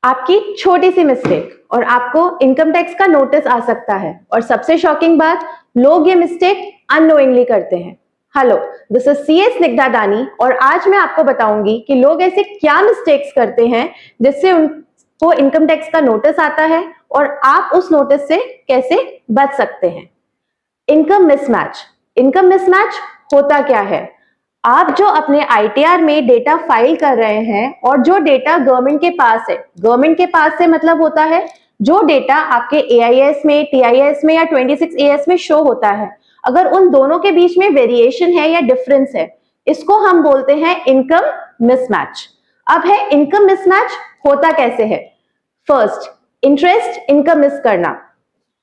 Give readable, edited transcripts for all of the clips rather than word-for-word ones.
आपकी छोटी सी मिस्टेक और आपको इनकम टैक्स का नोटिस आ सकता है। और सबसे शॉकिंग बात, लोग ये मिस्टेक अननोइंगली करते हैं। Hello, this is CA Snigdha दानी और आज मैं आपको बताऊंगी कि लोग ऐसे क्या मिस्टेक्स करते हैं जिससे उनको इनकम टैक्स का नोटिस आता है और आप उस नोटिस से कैसे बच सकते हैं। Income mismatch. इनकम मिसमैच होता क्या है? आप जो अपने आईटीआर में डेटा फाइल कर रहे हैं और जो डेटा गवर्नमेंट के पास है, गवर्नमेंट के पास से मतलब होता है जो डेटा आपके एआईएस में, टीआईएस में या 26एएस में शो होता है, अगर उन दोनों के बीच में वेरिएशन है या डिफरेंस है, इसको हम बोलते हैं इनकम मिसमैच। अब है इनकम मिसमैच होता कैसे है। फर्स्ट, इंटरेस्ट इनकम मिस करना।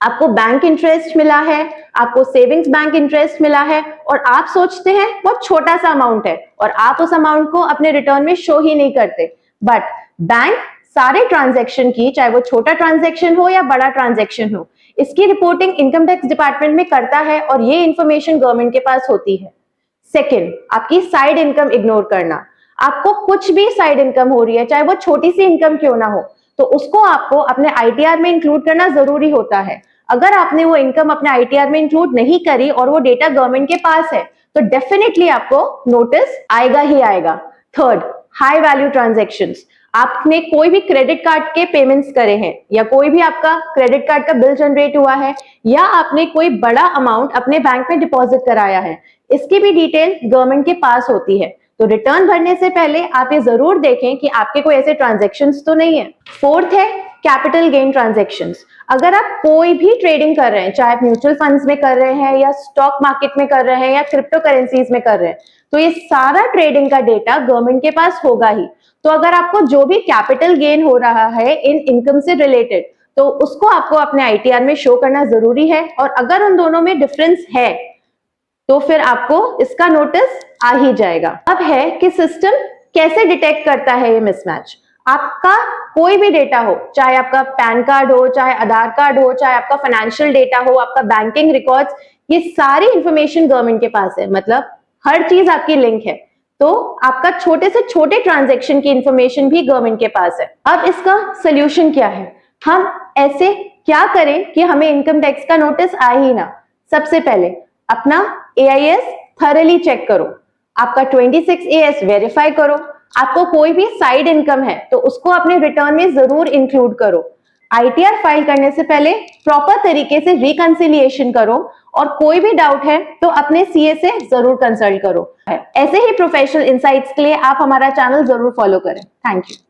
आपको बैंक इंटरेस्ट मिला है, आपको सेविंग्स बैंक इंटरेस्ट मिला है और आप सोचते हैं बहुत छोटा सा अमाउंट है और आप उस अमाउंट को अपने रिटर्न में शो ही नहीं करते। बट बैंक सारे ट्रांजैक्शन की, चाहे वो छोटा ट्रांजैक्शन हो या बड़ा ट्रांजैक्शन हो, इसकी रिपोर्टिंग इनकम टैक्स डिपार्टमेंट में करता है और ये इंफॉर्मेशन गवर्नमेंट के पास होती है। सेकेंड, आपकी साइड इनकम इग्नोर करना। आपको कुछ भी साइड इनकम हो रही है, चाहे वो छोटी सी इनकम क्यों ना हो, तो उसको आपको अपने आईटीआर में इंक्लूड करना जरूरी होता है। अगर आपने वो इनकम अपने आईटीआर में इंक्लूड नहीं करी और वो डेटा गवर्नमेंट के पास है, तो डेफिनेटली आपको नोटिस आएगा ही आएगा। Third, high value transactions. आपने कोई भी क्रेडिट कार्ड के पेमेंट्स करे हैं या कोई भी आपका क्रेडिट कार्ड का बिल जनरेट हुआ है या आपने कोई बड़ा अमाउंट अपने बैंक में डिपॉजिट कराया है, इसकी भी डिटेल गवर्नमेंट के पास होती है। तो रिटर्न भरने से पहले आप ये जरूर देखें कि आपके कोई ऐसे ट्रांजैक्शंस तो नहीं है। फोर्थ है कैपिटल गेन ट्रांजैक्शंस। अगर आप कोई भी ट्रेडिंग कर रहे हैं, चाहे आप म्यूचुअल फंड्स में कर रहे हैं या स्टॉक मार्केट में कर रहे हैं या क्रिप्टो करेंसीज में कर रहे हैं, तो ये सारा ट्रेडिंग का डेटा गवर्नमेंट के पास होगा ही। तो अगर आपको जो भी कैपिटल गेन हो रहा है इन इनकम से रिलेटेड, तो उसको आपको अपने आईटीआर में शो करना जरूरी है। और अगर उन दोनों में डिफरेंस है तो फिर आपको इसका नोटिस आ ही जाएगा। अब है कि सिस्टम कैसे डिटेक्ट करता है ये मिसमैच। आपका कोई भी डेटा हो, चाहे आपका पैन कार्ड हो, चाहे आधार कार्ड हो, चाहे आपका फाइनेंशियल डेटा हो, आपका बैंकिंग रिकॉर्ड्स, ये सारी इंफॉर्मेशन गवर्नमेंट के पास है। मतलब हर चीज आपकी लिंक है, तो आपका छोटे से छोटे ट्रांजैक्शन की इंफॉर्मेशन भी गवर्नमेंट के पास है। अब इसका सोल्यूशन क्या है? हम ऐसे क्या करें कि हमें इनकम टैक्स का नोटिस आए ही ना। सबसे पहले अपना एआईएस थॉरली चेक करो, आपका 26एएस वेरीफाई करो। आपको कोई भी साइड इनकम है तो उसको अपने रिटर्न में जरूर इंक्लूड करो। आईटीआर फाइल करने से पहले प्रॉपर तरीके से रिकंसिलिएशन करो और कोई भी डाउट है तो अपने सीए से जरूर कंसल्ट करो। ऐसे ही प्रोफेशनल इनसाइट्स के लिए आप हमारा चैनल जरूर फॉलो करें। Thank you.